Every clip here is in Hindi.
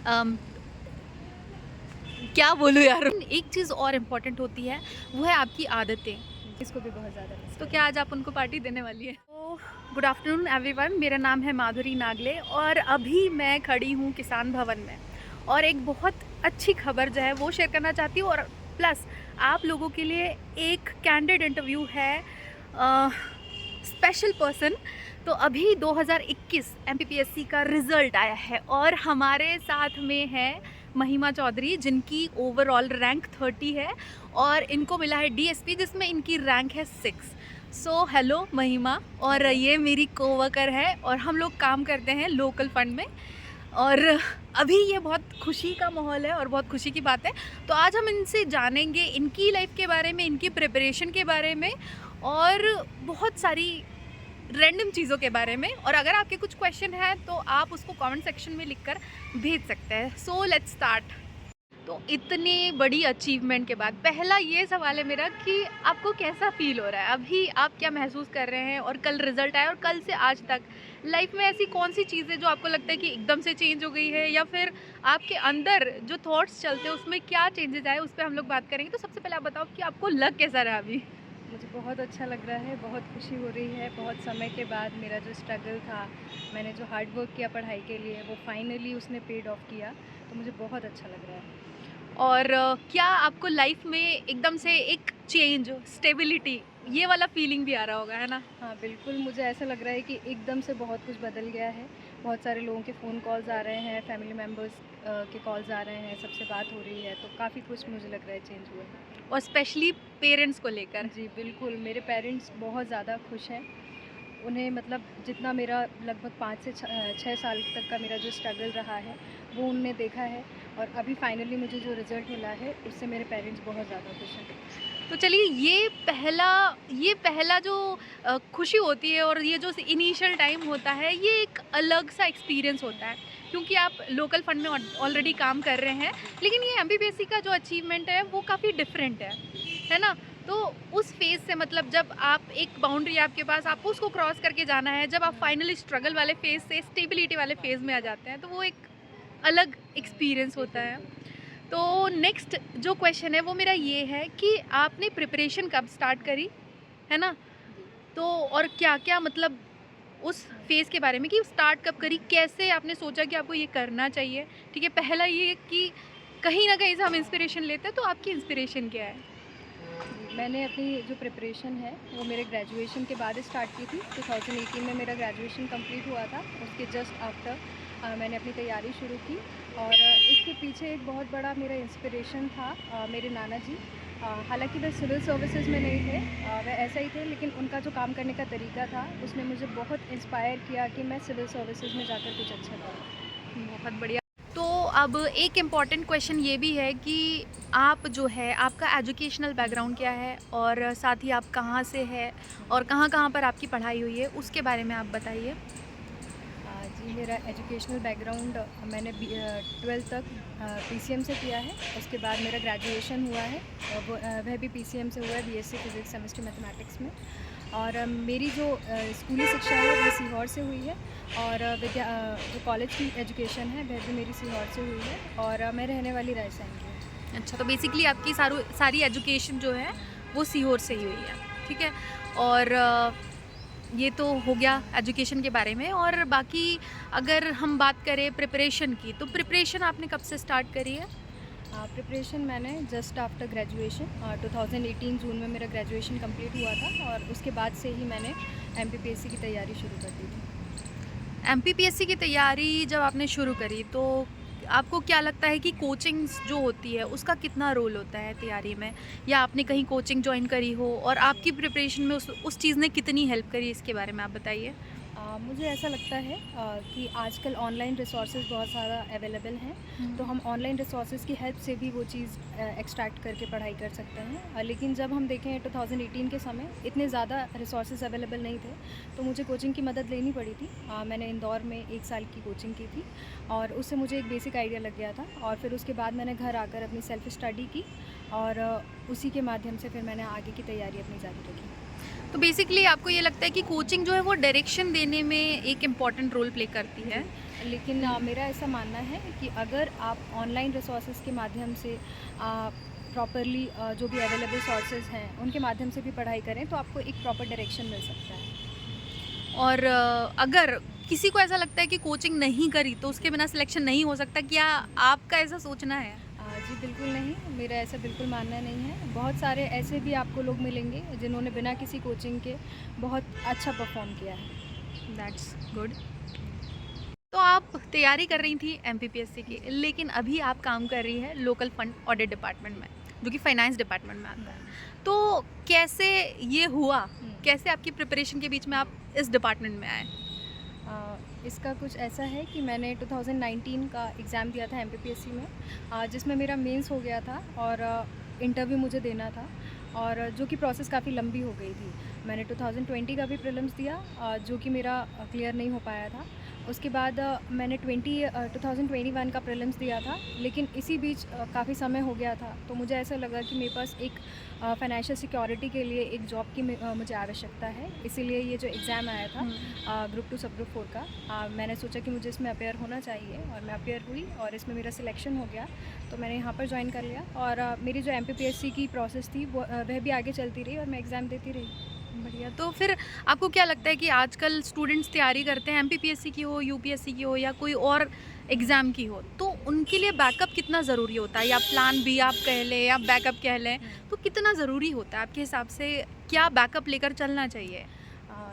अम, क्या बोलूँ यार। एक चीज़ और इम्पोर्टेंट होती है, वो है आपकी आदतें। इसको भी बहुत ज़्यादा मिस तो करें। क्या आज आप उनको पार्टी देने वाली है? तो गुड आफ्टरनून एवरीवन, मेरा नाम है माधुरी नागले और अभी मैं खड़ी हूँ किसान भवन में और एक बहुत अच्छी खबर जो है वो शेयर करना चाहती हूँ। और प्लस आप लोगों के लिए एक कैंडिड इंटरव्यू है, स्पेशल पर्सन। तो अभी 2021 एमपीपीएससी का रिजल्ट आया है और हमारे साथ में है महिमा चौधरी, जिनकी ओवरऑल रैंक 30 है और इनको मिला है डीएसपी जिसमें इनकी रैंक है 6। सो हेलो महिमा, और हेलो। ये मेरी कोवर्कर है और हम लोग काम करते हैं लोकल फंड में। और अभी ये बहुत खुशी का माहौल है और बहुत खुशी की बात है। तो आज हम इनसे जानेंगे इनकी लाइफ के बारे में, इनकी प्रिपरेशन के बारे में और बहुत सारी रैंडम चीज़ों के बारे में। और अगर आपके कुछ क्वेश्चन हैं तो आप उसको कमेंट सेक्शन में लिखकर भेज सकते हैं। So let's start. तो इतनी बड़ी अचीवमेंट के बाद पहला ये सवाल है मेरा कि आपको कैसा फील हो रहा है? अभी आप क्या महसूस कर रहे हैं? और कल रिजल्ट आया और कल से आज तक लाइफ में ऐसी कौन सी चीज़ें जो आपको लगता है कि एकदम से चेंज हो गई है, या फिर आपके अंदर जो थॉट्स चलते हैं उसमें क्या चेंजेस आए, उस पर हम लोग बात करेंगे। तो सबसे पहले आप बताओ कि आपको लग कैसा रहा अभी? मुझे बहुत अच्छा लग रहा है, बहुत खुशी हो रही है। बहुत समय के बाद मेरा जो स्ट्रगल था, मैंने जो हार्ड वर्क किया पढ़ाई के लिए, वो फाइनली उसने पेड ऑफ किया। तो मुझे बहुत अच्छा लग रहा है। और क्या आपको लाइफ में एकदम से एक चेंज, स्टेबिलिटी, ये वाला फीलिंग भी आ रहा होगा, है ना? हाँ, बिल्कुल मुझे ऐसा लग रहा है कि एकदम से बहुत कुछ बदल गया है। बहुत सारे लोगों के फ़ोन कॉल्स आ रहे हैं, फैमिली मेम्बर्स के कॉल्स आ रहे हैं, सबसे बात हो रही है, तो काफ़ी कुछ मुझे लग रहा है चेंज हुआ है। और स्पेशली पेरेंट्स को लेकर। जी, बिल्कुल मेरे पेरेंट्स बहुत ज़्यादा खुश हैं। उन्हें मतलब जितना मेरा लगभग 5 से 6 साल तक का मेरा जो स्ट्रगल रहा है, वो उनने देखा है और अभी फाइनली मुझे जो रिज़ल्ट मिला है, उससे मेरे पेरेंट्स बहुत ज़्यादा खुश हैं। तो चलिए, ये पहला जो खुशी होती है और ये जो इनिशियल टाइम होता है, ये एक अलग सा एक्सपीरियंस होता है, क्योंकि आप लोकल फंड में ऑलरेडी काम कर रहे हैं। लेकिन ये एमपीपीएससी का जो अचीवमेंट है वो काफ़ी डिफरेंट है ना? तो उस फेज़ से, मतलब जब आप एक बाउंड्री है आपके पास, आपको उसको क्रॉस करके जाना है, जब आप फाइनली स्ट्रगल वाले फेज़ से स्टेबिलिटी वाले फेज़ में आ जाते हैं, तो वो एक अलग एक्सपीरियंस जी, होता है। बिल्कुल। तो नेक्स्ट जो क्वेश्चन है वो मेरा ये है कि आपने प्रिपरेशन कब स्टार्ट करी, है ना? जी। तो और क्या-क्या, मतलब उस फेज़ के बारे में कि स्टार्ट कब करी, कैसे आपने सोचा कि आपको ये करना चाहिए? ठीक है, पहला ये कि कहीं न कहीं से हम इंस्पिरेशन लेते हैं, तो आपकी इंस्पिरेशन क्या है? जी, मैंने अपनी जो प्रिपरेशन है वो मेरे ग्रेजुएशन के बाद स्टार्ट की थी। 2018 में मेरा ग्रेजुएशन कंप्लीट हुआ था। उसके जस्ट आफ्टर मैंने अपनी तैयारी शुरू की और इसके पीछे एक बहुत बड़ा मेरा इंस्पिरेशन था मेरे नाना जी। हालांकि वह सिविल सर्विसेज में नहीं थे, वह ऐसा ही थे, लेकिन उनका जो काम करने का तरीका था उसने मुझे बहुत इंस्पायर किया कि मैं सिविल सर्विसेज में जाकर कुछ अच्छा करूँ। बहुत बढ़िया। तो अब एक इम्पॉर्टेंट क्वेश्चन ये भी है कि आप जो है, आपका एजुकेशनल बैकग्राउंड क्या है और साथ ही आप कहाँ से हैं और कहाँ-कहाँ पर आपकी पढ़ाई हुई है, उसके बारे में आप बताइए? जी, मेरा एजुकेशनल बैकग्राउंड मैंने 12th तक पीसीएम से किया है। उसके बाद मेरा ग्रेजुएशन हुआ है, वह भी पीसीएम से हुआ है, बीएससी फिज़िक्स केमिस्ट्री मैथमेटिक्स में। और मेरी जो स्कूली शिक्षा है वह सीहोर से हुई है और जो कॉलेज की एजुकेशन है वह भी मेरी सीहोर से हुई है और मैं रहने वाली रायसेन की हूँ। अच्छा, तो बेसिकली आपकी सारी एजुकेशन जो है वो सीहोर से ही हुई है, ठीक है? और ये तो हो गया एजुकेशन के बारे में। और बाकी अगर हम बात करें प्रिपरेशन की, तो प्रिपरेशन आपने कब से स्टार्ट करी है? प्रिपरेशन मैंने जस्ट आफ्टर ग्रेजुएशन 2018 जून में मेरा ग्रेजुएशन कंप्लीट हुआ था और उसके बाद से ही मैंने एमपीपीएससी की तैयारी शुरू कर दी थी। एमपीपीएससी की तैयारी जब आपने शुरू करी, तो आपको क्या लगता है कि कोचिंग्स जो होती है उसका कितना रोल होता है तैयारी में? या आपने कहीं कोचिंग जॉइन करी हो और आपकी प्रिपरेशन में उस चीज़ ने कितनी हेल्प करी, इसके बारे में आप बताइए? मुझे ऐसा लगता है कि आजकल ऑनलाइन रिसोर्सेज बहुत सारा अवेलेबल हैं, तो हम ऑनलाइन रिसोर्सेज की हेल्प से भी वो चीज़ एक्सट्रैक्ट करके पढ़ाई कर सकते हैं। लेकिन जब हम देखें 2018 के समय इतने ज़्यादा रिसोर्सेज अवेलेबल नहीं थे, तो मुझे कोचिंग की मदद लेनी पड़ी थी। मैंने इंदौर में 1 साल की कोचिंग की थी और उससे मुझे एक बेसिक आइडिया लग गया था और फिर उसके बाद मैंने घर आकर अपनी सेल्फ स्टडी की और उसी के माध्यम से फिर मैंने आगे की तैयारी अपनी जारी रखी। तो बेसिकली आपको ये लगता है कि कोचिंग जो है वो डायरेक्शन देने में एक इम्पॉर्टेंट रोल प्ले करती है। लेकिन मेरा ऐसा मानना है कि अगर आप ऑनलाइन रिसोर्सेज के माध्यम से प्रॉपरली जो भी अवेलेबल सोर्सेज हैं उनके माध्यम से भी पढ़ाई करें तो आपको एक प्रॉपर डायरेक्शन मिल सकता है। और अगर किसी को ऐसा लगता है कि कोचिंग नहीं करी तो उसके बिना सिलेक्शन नहीं हो सकता, क्या आपका ऐसा सोचना है? जी बिल्कुल नहीं, मेरा ऐसा बिल्कुल मानना नहीं है। बहुत सारे ऐसे भी आपको लोग मिलेंगे जिन्होंने बिना किसी कोचिंग के बहुत अच्छा परफॉर्म किया है। That's good. तो आप तैयारी कर रही थी एमपीपीएससी की, लेकिन अभी आप काम कर रही है लोकल फंड ऑडिट डिपार्टमेंट में, जो कि फाइनेंस डिपार्टमेंट में आता है। तो कैसे ये हुआ, कैसे आपकी प्रिपरेशन के बीच में आप इस डिपार्टमेंट में आए? इसका कुछ ऐसा है कि मैंने 2019 का एग्ज़ाम दिया था एमपीपीएससी में, जिसमें मेरा मेंस हो गया था और इंटरव्यू मुझे देना था, और जो कि प्रोसेस काफ़ी लंबी हो गई थी। मैंने 2020 का भी प्रीलिम्स दिया, जो कि मेरा क्लियर नहीं हो पाया था। उसके बाद मैंने 2021 का प्रीलिम्स दिया था, लेकिन इसी बीच काफ़ी समय हो गया था, तो मुझे ऐसा लगा कि मेरे पास एक फाइनेंशियल सिक्योरिटी के लिए एक जॉब की मुझे आवश्यकता है। इसीलिए ये जो एग्ज़ाम आया था ग्रुप 2 सब ग्रुप 4 का, मैंने सोचा कि मुझे इसमें अपेयर होना चाहिए, और मैं अपेयर हुई और इसमें मेरा सिलेक्शन हो गया, तो मैंने यहाँ पर ज्वाइन कर लिया। और मेरी जो एमपीपीएससी की प्रोसेस थी वह भी आगे चलती रही और मैं एग्ज़ाम देती रही। बढ़िया। तो फिर आपको क्या लगता है कि आजकल स्टूडेंट्स तैयारी करते हैं एमपीपीएससी की हो, यूपीएससी की हो या कोई और एग्ज़ाम की हो, तो उनके लिए बैकअप कितना ज़रूरी होता है, या प्लान बी आप कह लें या बैकअप कह लें, तो कितना ज़रूरी होता है आपके हिसाब से? क्या बैकअप लेकर चलना चाहिए?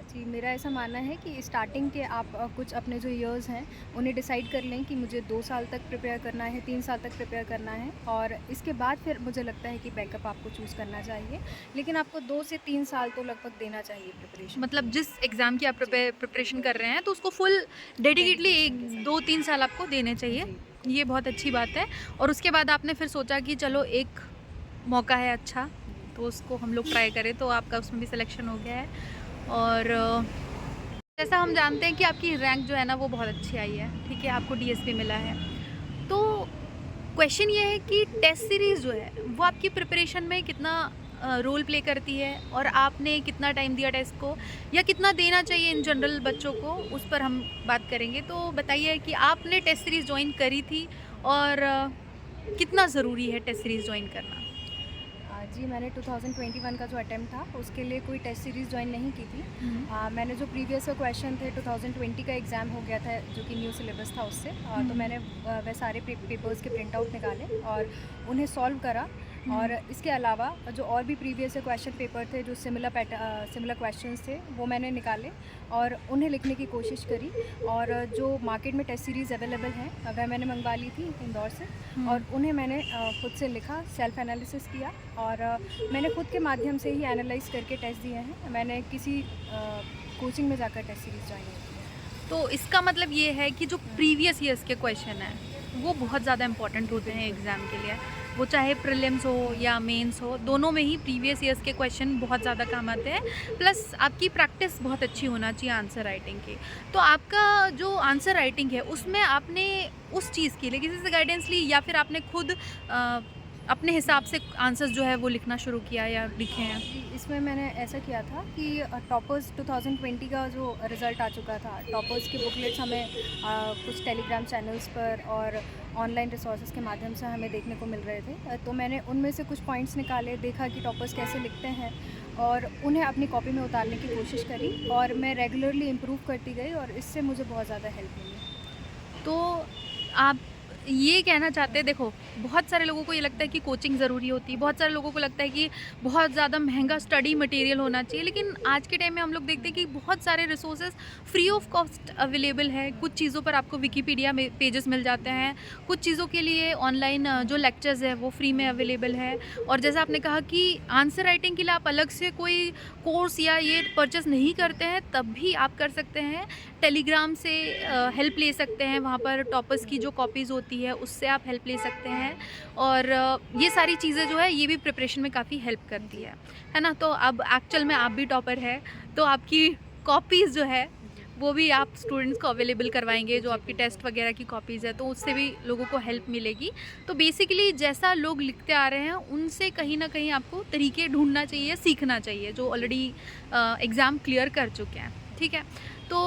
जी, मेरा ऐसा मानना है कि स्टार्टिंग के आप कुछ अपने जो ईयर्स हैं उन्हें डिसाइड कर लें कि मुझे 2 साल तक प्रिपेयर करना है, 3 साल तक प्रिपेयर करना है, और इसके बाद फिर मुझे लगता है कि बैकअप आपको चूज़ करना चाहिए। लेकिन आपको 2 से 3 साल तो लगभग देना चाहिए प्रिपरेशन। मतलब जिस एग्ज़ाम की आप प्रिपरेशन कर रहे हैं तो उसको फुल डेडिकेटली एक 2-3 साल आपको देने चाहिए। जी। ये बहुत अच्छी बात है। और उसके बाद आपने फिर सोचा कि चलो एक मौका है अच्छा, तो उसको हम लोग ट्राई करें, तो आपका उसमें भी सिलेक्शन हो गया है। और जैसा हम जानते हैं कि आपकी रैंक जो है ना वो बहुत अच्छी आई है, ठीक है, आपको डीएसपी मिला है। तो क्वेश्चन ये है कि टेस्ट सीरीज़ जो है वो आपकी प्रिपरेशन में कितना रोल प्ले करती है, और आपने कितना टाइम दिया टेस्ट को, या कितना देना चाहिए इन जनरल बच्चों को, उस पर हम बात करेंगे। तो बताइए कि आपने टेस्ट सीरीज़ ज्वाइन करी थी, और कितना ज़रूरी है टेस्ट सीरीज़ ज्वाइन करना? जी, मैंने 2021 का जो अटेम्प्ट था उसके लिए कोई टेस्ट सीरीज़ ज्वाइन नहीं की थी। मैंने जो प्रीवियस क्वेश्चन थे 2020 का एग्ज़ाम हो गया था, जो कि न्यू सिलेबस था उससे, तो मैंने वह सारे पेपर्स के प्रिंट आउट निकाले और उन्हें सॉल्व करा। और इसके अलावा जो और भी प्रीवियस क्वेश्चन पेपर थे जो सिमिलर क्वेश्चंस थे वो मैंने निकाले और उन्हें लिखने की कोशिश करी। और जो मार्केट में टेस्ट सीरीज़ अवेलेबल हैं वह मैंने मंगवा ली थी इंदौर से, और उन्हें मैंने खुद से लिखा, सेल्फ एनालिसिस किया, और मैंने खुद के माध्यम से ही एनालाइज करके टेस्ट दिए हैं। मैंने किसी कोचिंग में जाकर टेस्ट सीरीज़ ज्वाइन नहीं की। तो इसका मतलब ये है कि जो प्रीवियस ईयर्स के क्वेश्चन हैं वो बहुत ज़्यादा इंपॉर्टेंट होते हैं एग्ज़ाम के लिए, वो चाहे प्रीलिम्स हो या मेंस हो, दोनों में ही प्रीवियस ईयर्स के क्वेश्चन बहुत ज़्यादा काम आते हैं। प्लस आपकी प्रैक्टिस बहुत अच्छी होना चाहिए आंसर राइटिंग की। तो आपका जो आंसर राइटिंग है उसमें आपने उस चीज़ के लिए किसी से गाइडेंस ली, या फिर आपने खुद अपने हिसाब से आंसर्स जो है वो लिखना शुरू किया या लिखे हैं? जी, इसमें मैंने ऐसा किया था कि टॉपर्स 2020 का जो रिज़ल्ट आ चुका था, टॉपर्स के बुकलेट्स हमें कुछ टेलीग्राम चैनल्स पर और ऑनलाइन रिसोर्सेज के माध्यम से हमें देखने को मिल रहे थे। तो मैंने उनमें से कुछ पॉइंट्स निकाले, देखा कि टॉपर्स कैसे लिखते हैं, और उन्हें अपनी कॉपी में उतारने की कोशिश करी, और मैं रेगुलरली इम्प्रूव करती गई, और इससे मुझे बहुत ज़्यादा हेल्प मिली। तो आप ये कहना चाहते हैं, देखो बहुत सारे लोगों को ये लगता है कि कोचिंग ज़रूरी होती है, बहुत सारे लोगों को लगता है कि बहुत ज़्यादा महंगा स्टडी मटेरियल होना चाहिए, लेकिन आज के टाइम में हम लोग देखते हैं कि बहुत सारे resources free of cost available है। कुछ चीज़ों पर आपको विकीपीडिया में पेजेस मिल जाते हैं, कुछ चीज़ों के लिए ऑनलाइन जो लेक्चर्स है वो फ्री में अवेलेबल है। और जैसा आपने कहा कि आंसर राइटिंग के लिए आप अलग से कोई कोर्स या ये परचेस नहीं करते हैं, तब भी आप कर सकते हैं, टेलीग्राम से हेल्प ले सकते हैं, वहाँ पर टॉपर्स की जो कॉपीज़ होती है उससे आप हेल्प ले सकते हैं। और ये सारी चीज़ें जो है ये भी प्रिपरेशन में काफ़ी हेल्प करती है ना। तो अब एक्चुअल में आप भी टॉपर है, तो आपकी कॉपीज़ जो है वो भी आप स्टूडेंट्स को अवेलेबल करवाएंगे, जो आपकी टेस्ट वगैरह की कॉपीज़ है, तो उससे भी लोगों को हेल्प मिलेगी। तो बेसिकली जैसा लोग लिखते आ रहे हैं उनसे कहीं ना कहीं आपको तरीके ढूंढना चाहिए, सीखना चाहिए, जो ऑलरेडी एग्ज़ाम क्लियर कर चुके हैं, ठीक है। तो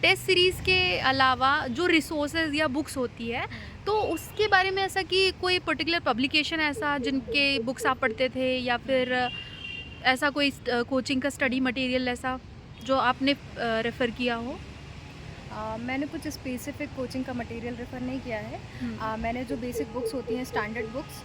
टेस्ट सीरीज़ के अलावा जो रिसोर्सेज या बुक्स होती है, तो उसके बारे में ऐसा कि कोई पर्टिकुलर पब्लिकेशन ऐसा जिनके बुक्स आप पढ़ते थे, या फिर ऐसा कोई कोचिंग का स्टडी मटेरियल ऐसा जो आपने रेफ़र किया हो? मैंने कुछ स्पेसिफिक कोचिंग का मटेरियल रेफ़र नहीं किया है। हुँ। मैंने जो बेसिक बुक्स होती हैं, स्टैंडर्ड बुक्स,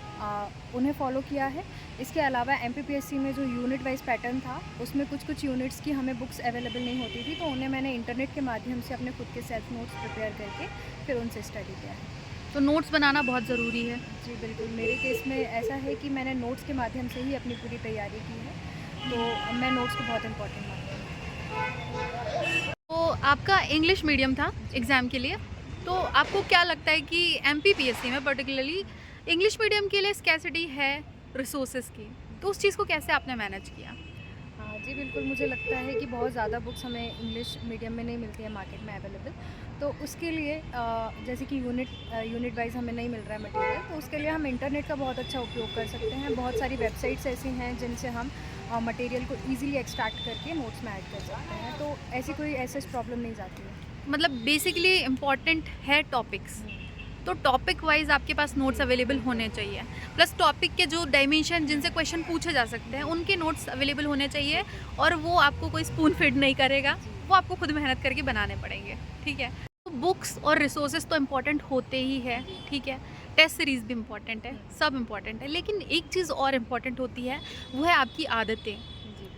उन्हें फ़ॉलो किया है। इसके अलावा एमपीपीएससी में जो यूनिट वाइज़ पैटर्न था, उसमें कुछ यूनिट्स की हमें बुक्स अवेलेबल नहीं होती थी, तो उन्हें मैंने इंटरनेट के माध्यम से अपने खुद के सेल्फ नोट्स प्रिपेयर करके फिर उनसे स्टडी किया है। तो नोट्स बनाना बहुत ज़रूरी है। जी बिल्कुल, मेरे केस में ऐसा है कि मैंने नोट्स के माध्यम से ही अपनी पूरी तैयारी की है, तो मैं नोट्स को बहुत इम्पोर्टेंट मानती हूँ। तो आपका इंग्लिश मीडियम था एग्ज़ाम के लिए, तो आपको क्या लगता है कि एमपीपीएससी में पर्टिकुलरली इंग्लिश मीडियम के लिए स्कैसिटी है रिसोर्सेज की, तो उस चीज़ को कैसे आपने मैनेज किया? जी बिल्कुल, मुझे लगता है कि बहुत ज़्यादा बुक्स हमें इंग्लिश मीडियम में नहीं मिलती है मार्केट में अवेलेबल। तो उसके लिए जैसे कि यूनिट वाइज़ हमें नहीं मिल रहा है मटेरियल, तो उसके लिए हम इंटरनेट का बहुत अच्छा उपयोग कर सकते हैं। बहुत सारी वेबसाइट्स ऐसी हैं जिनसे हम मटेरियल को ईज़िली एक्सट्रैक्ट करके नोट्स में ऐड कर सकते हैं, तो ऐसी कोई ऐसे प्रॉब्लम नहीं जाती है। मतलब बेसिकली इम्पॉर्टेंट है टॉपिक्स, तो टॉपिक वाइज आपके पास नोट्स अवेलेबल होने चाहिए, प्लस टॉपिक के जो डायमेंशन जिनसे क्वेश्चन पूछे जा सकते हैं उनके नोट्स अवेलेबल होने चाहिए, और वो आपको कोई स्पून फीड नहीं करेगा, वो आपको खुद मेहनत करके बनाने पड़ेंगे, ठीक है। तो बुक्स और रिसोर्सेज तो इम्पॉर्टेंट होते ही है, ठीक है। टेस्ट सीरीज़ भी इम्पॉर्टेंट है, सब इम्पॉर्टेंट है, लेकिन एक चीज़ और इम्पॉर्टेंट होती है, वो है आपकी आदतें। जी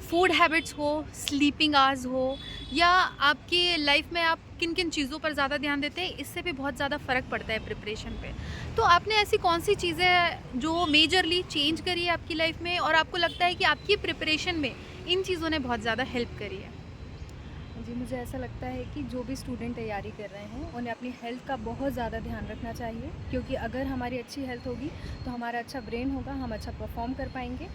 फूड हैबिट्स हो, स्लीपिंग आवर्स हो, या आपकी लाइफ में आप किन किन चीज़ों पर ज़्यादा ध्यान देते हैं, इससे भी बहुत ज़्यादा फ़र्क पड़ता है प्रिपरेशन पे। तो आपने ऐसी कौन सी चीज़ें जो मेजरली चेंज करी है आपकी लाइफ में, और आपको लगता है कि आपकी प्रिपरेशन में इन चीज़ों ने बहुत ज़्यादा हेल्प करी है? जी, मुझे ऐसा लगता है कि जो भी स्टूडेंट तैयारी कर रहे हैं, उन्हें अपनी हेल्थ का बहुत ज़्यादा ध्यान रखना चाहिए, क्योंकि अगर हमारी अच्छी हेल्थ होगी तो हमारा अच्छा ब्रेन होगा, हम अच्छा परफॉर्म कर पाएंगे।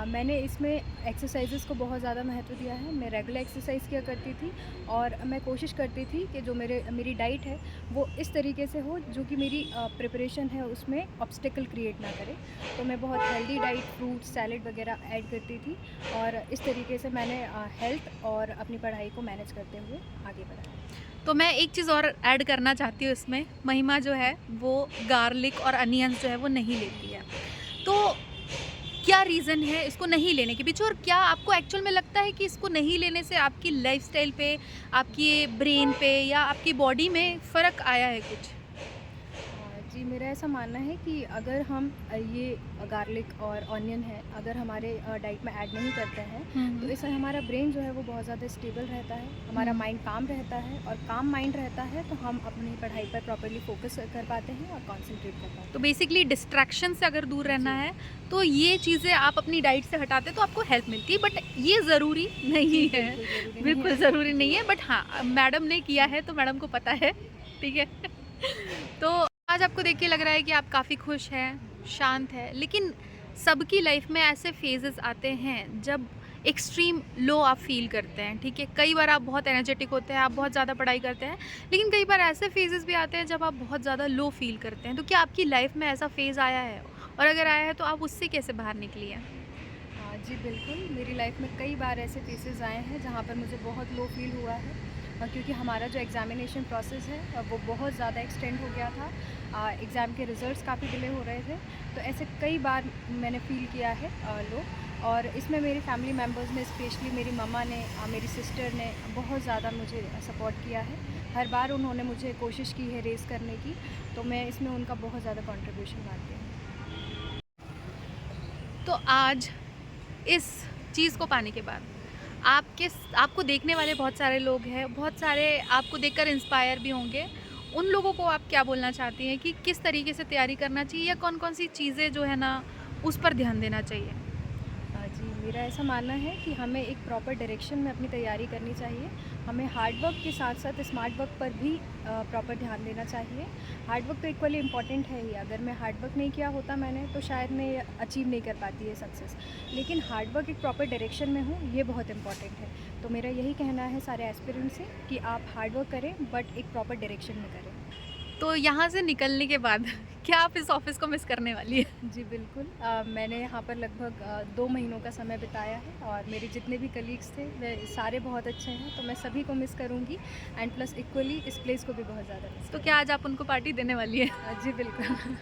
मैंने इसमें एक्सरसाइजेज़ को बहुत ज़्यादा महत्व दिया है। मैं रेगुलर एक्सरसाइज किया करती थी, और मैं कोशिश करती थी कि जो मेरी डाइट है वो इस तरीके से हो जो कि मेरी प्रिपरेशन है उसमें ऑब्स्टेकल क्रिएट ना करे। तो मैं बहुत हेल्दी डाइट, फ्रूट, सैलेड वगैरह ऐड करती थी, और इस तरीके से मैंने हेल्थ और अपनी पढ़ाई को मैनेज करते हुए आगे बढ़ा। तो मैं एक चीज़ और ऐड करना चाहती हूँ इसमें, महिमा जो है वो गार्लिक और अनियंस जो है वो नहीं लेती है, तो क्या रीज़न है इसको नहीं लेने के पीछे, और क्या आपको एक्चुअल में लगता है कि इसको नहीं लेने से आपकी लाइफस्टाइल पे, आपकी ब्रेन पे, या आपकी बॉडी में फ़र्क आया है कुछ? जी, मेरा ऐसा मानना है कि अगर हम ये गार्लिक और ऑनियन है, अगर हमारे डाइट में ऐड नहीं करते हैं, तो इससे हमारा ब्रेन जो है वो बहुत ज़्यादा स्टेबल रहता है, हमारा माइंड काम रहता है, और काम माइंड रहता है तो हम अपनी पढ़ाई पर प्रॉपर्ली फोकस कर पाते हैं और कॉन्सेंट्रेट कर पाते हैं। तो बेसिकली डिस्ट्रैक्शन से अगर दूर रहना है, तो ये चीज़ें आप अपनी डाइट से हटाते तो आपको हेल्प मिलती है, बट ये ज़रूरी नहीं है, बिल्कुल ज़रूरी नहीं है, बट हाँ, मैडम ने किया है तो मैडम को पता है, ठीक है। तो आज आपको देख के लग रहा है कि आप काफ़ी खुश हैं, शांत है, लेकिन सबकी लाइफ में ऐसे फेजेस आते हैं जब एक्सट्रीम लो आप फील करते हैं, ठीक है। कई बार आप बहुत एनर्जेटिक होते हैं, आप बहुत ज़्यादा पढ़ाई करते हैं, लेकिन कई बार ऐसे फेजेस भी आते हैं जब आप बहुत ज़्यादा लो फील करते हैं। तो क्या आपकी लाइफ में ऐसा फेज़ आया है, और अगर आया है तो आप उससे कैसे बाहर निकली हैं? जी बिल्कुल, मेरी लाइफ में कई बार ऐसे फेसेस आए हैं जहाँ पर मुझे बहुत लो फील हुआ है, क्योंकि हमारा जो एग्ज़ामिनेशन प्रोसेस है वो बहुत ज़्यादा एक्सटेंड हो गया था। एग्ज़ाम के रिज़ल्ट्स काफ़ी डिले हो रहे थे, तो ऐसे कई बार मैंने फ़ील किया है लो। और इसमें मेरी फैमिली मेम्बर्स ने, स्पेशली मेरी मम्मा ने, मेरी सिस्टर ने बहुत ज़्यादा मुझे सपोर्ट किया है। हर बार उन्होंने मुझे कोशिश की है रेस करने की, तो मैं इसमें उनका बहुत ज़्यादा कंट्रीब्यूशन मानती हूँ। तो आज इस चीज़ को पाने के बाद आपको देखने वाले बहुत सारे लोग हैं, बहुत सारे आपको देखकर इंस्पायर भी होंगे। उन लोगों को आप क्या बोलना चाहती हैं कि किस तरीके से तैयारी करना चाहिए, या कौन-कौन सी चीज़ें जो है ना उस पर ध्यान देना चाहिए? जी, मेरा ऐसा मानना है कि हमें एक प्रॉपर डायरेक्शन में अपनी तैयारी करनी चाहिए। हमें हार्ड वर्क के साथ साथ स्मार्ट वर्क पर भी प्रॉपर ध्यान देना चाहिए। हार्ड वर्क तो इक्वली इम्पॉर्टेंट है ही। अगर मैं हार्ड वर्क नहीं किया होता मैंने तो शायद मैं अचीव नहीं कर पाती ये सक्सेस। लेकिन हार्ड वर्क एक प्रॉपर डायरेक्शन में हूँ, ये बहुत इंपॉर्टेंट है। तो मेरा यही कहना है सारे एस्पिरेंट से कि आप हार्ड वर्क करें बट एक प्रॉपर डायरेक्शन में करें। तो यहाँ से निकलने के बाद क्या आप इस ऑफ़िस को मिस करने वाली हैं? जी बिल्कुल। मैंने यहाँ पर लगभग 2 महीनों का समय बिताया है और मेरे जितने भी कलीग्स थे वे सारे बहुत अच्छे हैं, तो मैं सभी को मिस करूँगी एंड प्लस इक्वली इस प्लेस को भी बहुत ज़्यादा मिस तो क्या आज आप उनको पार्टी देने वाली हैं? जी बिल्कुल।